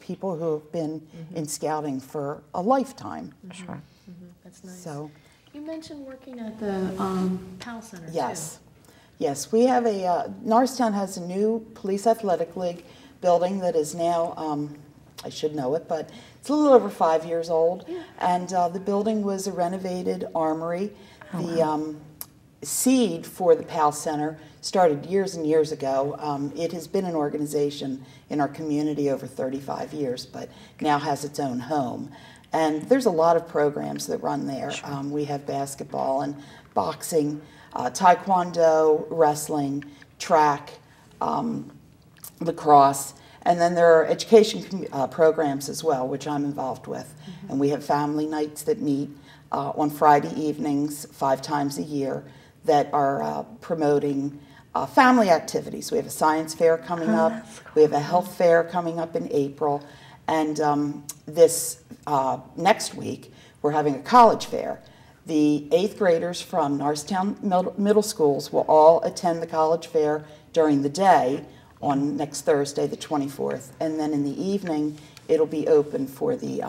people who have been in scouting for a lifetime. Sure. That's nice. So, you mentioned working at the PAL Center, yes. Yes, we have Norristown has a new police athletic league building that is now, I should know it, but it's a little over 5 years old. Yeah. And the building was a renovated armory. The seed for the PAL Center started years and years ago. It has been an organization in our community over 35 years, but now has its own home. And there's a lot of programs that run there. Sure. We have basketball and boxing, taekwondo, wrestling, track, lacrosse, and then there are education programs as well, which I'm involved with. And we have family nights that meet on Friday evenings 5 times a year that are promoting family activities. We have a science fair coming up. We have a health fair coming up in April. And this next week, we're having a college fair. The 8th graders from Norristown middle schools will all attend the college fair during the day on next Thursday, the 24th. And then in the evening, it'll be open for the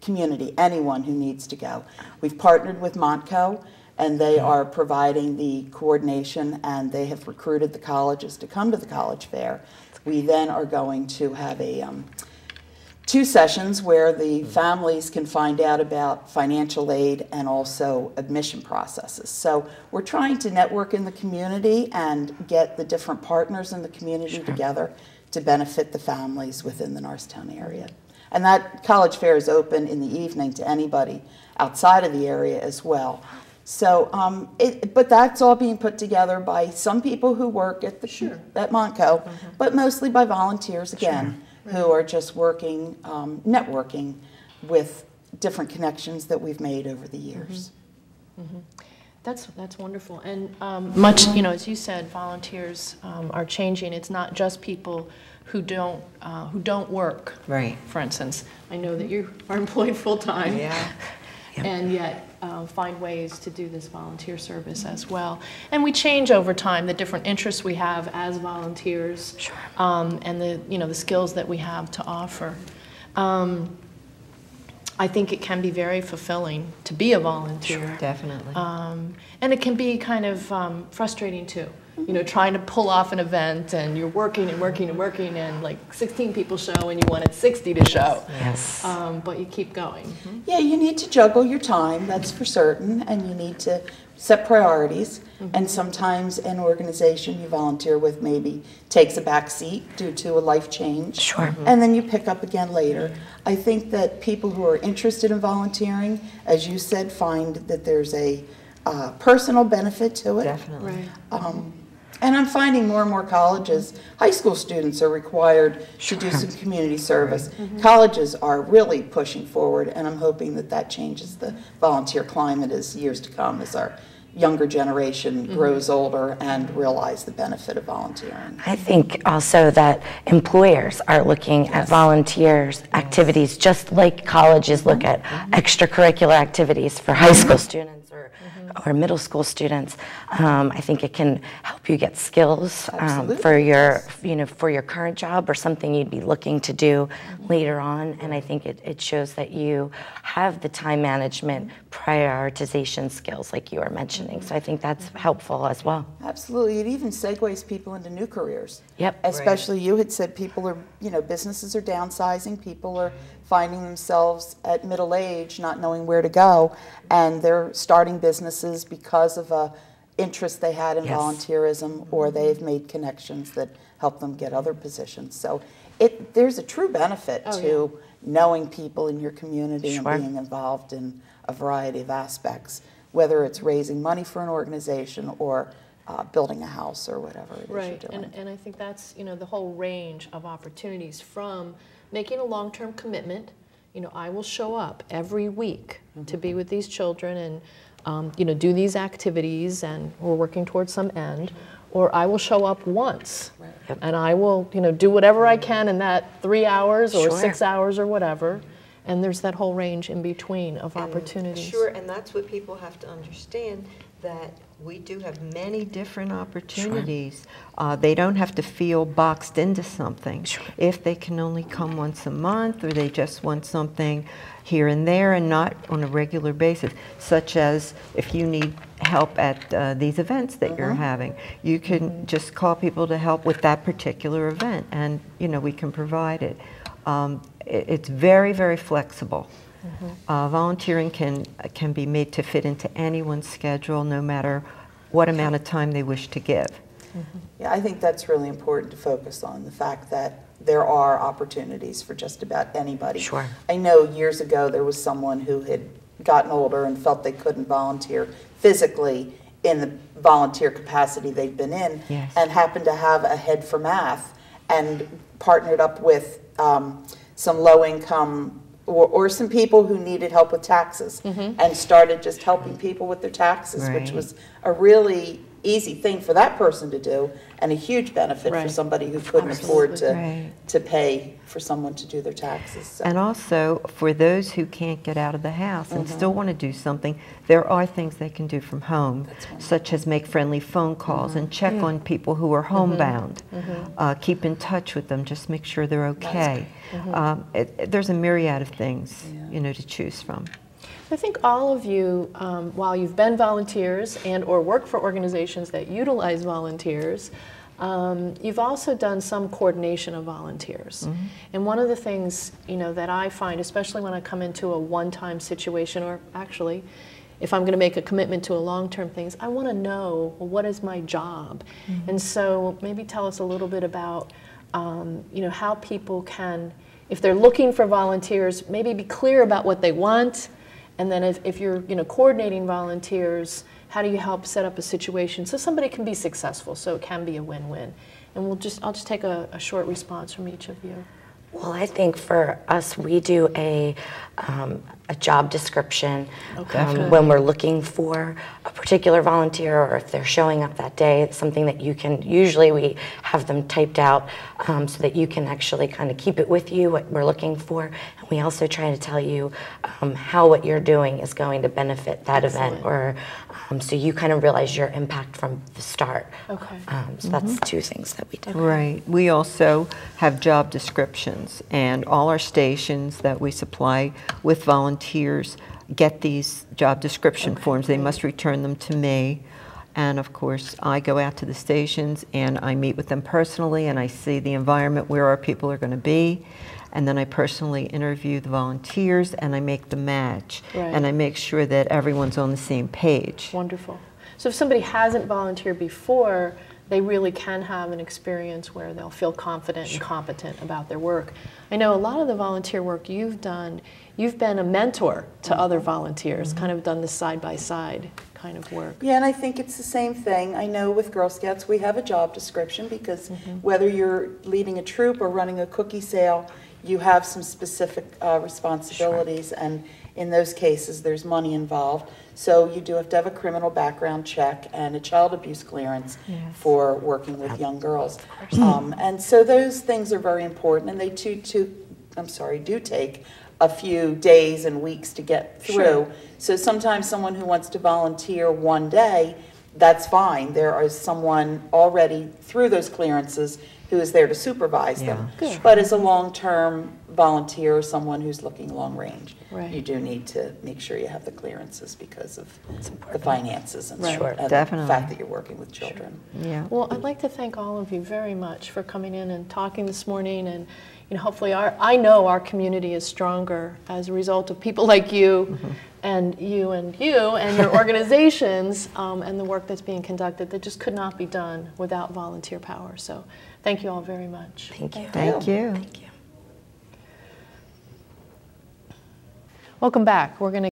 community, anyone who needs to go. We've partnered with Montco, and they are providing the coordination, and they have recruited the colleges to come to the college fair. We then are going to have a 2 sessions where the families can find out about financial aid and also admission processes. So we're trying to network in the community and get the different partners in the community together to benefit the families within the Norristown area. And that college fair is open in the evening to anybody outside of the area as well. So, but that's all being put together by some people who work at the at Montco, but mostly by volunteers again. Who are just working, networking with different connections that we've made over the years. That's wonderful. And much, you know, as you said, volunteers are changing. It's not just people who don't work. Right. For instance, I know that you are employed full time. Yeah. And yet find ways to do this volunteer service as well. And we change over time the different interests we have as volunteers, and the skills that we have to offer. I think it can be very fulfilling to be a volunteer. Sure, definitely. And it can be kind of frustrating too. You know, trying to pull off an event and you're working and working and working and like 16 people show and you wanted 60 to show. Yes. But you keep going. Yeah, you need to juggle your time, that's for certain, and you need to set priorities. And sometimes an organization you volunteer with maybe takes a back seat due to a life change. Sure. And then you pick up again later. I think that people who are interested in volunteering, as you said, find that there's a personal benefit to it. Definitely. Right. And I'm finding more and more colleges, high school students are required to do some community service. Colleges are really pushing forward, and I'm hoping that that changes the volunteer climate as years to come, as our younger generation grows older and realize the benefit of volunteering. I think also that employers are looking at volunteers activities just like colleges look at extracurricular activities for high school students or middle school students. I think it can help you get skills for your current job or something you'd be looking to do later on. And I think it shows that you have the time management prioritization skills like you were mentioning. So I think that's helpful as well. Absolutely. It even segues people into new careers. Yep. Especially you had said people are, businesses are downsizing, people are finding themselves at middle age not knowing where to go, and they're starting businesses because of a interest they had in volunteerism, or they've made connections that help them get other positions. So there's a true benefit to knowing people in your community and being involved in a variety of aspects, whether it's raising money for an organization or building a house or whatever it is you're doing. And I think that's the whole range of opportunities, from making a long-term commitment. I will show up every week to be with these children and do these activities, and we're working towards some end. Or I will show up once, and I will do whatever I can in that 3 hours or 6 hours or whatever. And there's that whole range in between of opportunities. Sure, and that's what people have to understand, that We do have many different opportunities. They don't have to feel boxed into something. Sure. If they can only come once a month, or they just want something here and there and not on a regular basis, such as if you need help at these events that you're having, you can just call people to help with that particular event, and we can provide it. It's very, very flexible. Volunteering can be made to fit into anyone's schedule, no matter what amount of time they wish to give. Yeah, I think that's really important to focus on, the fact that there are opportunities for just about anybody. Sure. I know years ago there was someone who had gotten older and felt they couldn't volunteer physically in the volunteer capacity they'd been in, Yes. and happened to have a head for math and partnered up with some low-income or some people who needed help with taxes, and started just helping people with their taxes, which Right. was a really easy thing for that person to do, and a huge benefit for Right. somebody who couldn't afford to, Right. to pay for someone to do their taxes. So. And also, for those who can't get out of the house and still want to do something, there are things they can do from home, such as make friendly phone calls and check on people who are homebound. Keep in touch with them, just make sure they're okay. There's a myriad of things, to choose from. I think all of you, while you've been volunteers and or work for organizations that utilize volunteers, you've also done some coordination of volunteers. And one of the things that I find, especially when I come into a one-time situation, or actually if I'm going to make a commitment to a long-term thing, is I want to know, well, what is my job? And so maybe tell us a little bit about how people can, if they're looking for volunteers, maybe be clear about what they want. And then if you're coordinating volunteers, how do you help set up a situation so somebody can be successful, so it can be a win-win? And I'll just take a short response from each of you. Well, I think for us, we do a job description when we're looking for a particular volunteer, or if they're showing up that day. It's something that you can, usually we have them typed out so that you can actually kind of keep it with you, what we're looking for. And we also try to tell you how what you're doing is going to benefit that event, or so you kind of realize your impact from the start. Okay. So that's two things that we do. Right. We also have job descriptions, and all our stations that we supply with volunteers get these job description forms. They must return them to me. And of course, I go out to the stations and I meet with them personally, and I see the environment where our people are going to be. And then I personally interview the volunteers and I make the match. Right. And I make sure that everyone's on the same page. Wonderful. So if somebody hasn't volunteered before, they really can have an experience where they'll feel confident and competent about their work. I know a lot of the volunteer work you've done, you've been a mentor to other volunteers, kind of done the side-by-side kind of work. Yeah, and I think it's the same thing. I know with Girl Scouts we have a job description, because whether you're leading a troop or running a cookie sale, you have some specific responsibilities, and in those cases there's money involved. So you do have to have a criminal background check and a child abuse clearance for working with young girls. And so those things are very important, and they do take a few days and weeks to get through. Sure. So sometimes someone who wants to volunteer one day, that's fine. There is someone already through those clearances who is there to supervise them. Good. But as a long-term volunteer, someone who's looking long-range, Right. you do need to make sure you have the clearances because of the finances and, Right. and Definitely. the fact that you're working with children. Yeah. Well, I'd like to thank all of you very much for coming in and talking this morning, and hopefully I know our community is stronger as a result of people like you and you and your organizations and the work that's being conducted that just could not be done without volunteer power. So thank you all very much. Thank you. Thank you. Thank you. Welcome back. We're going to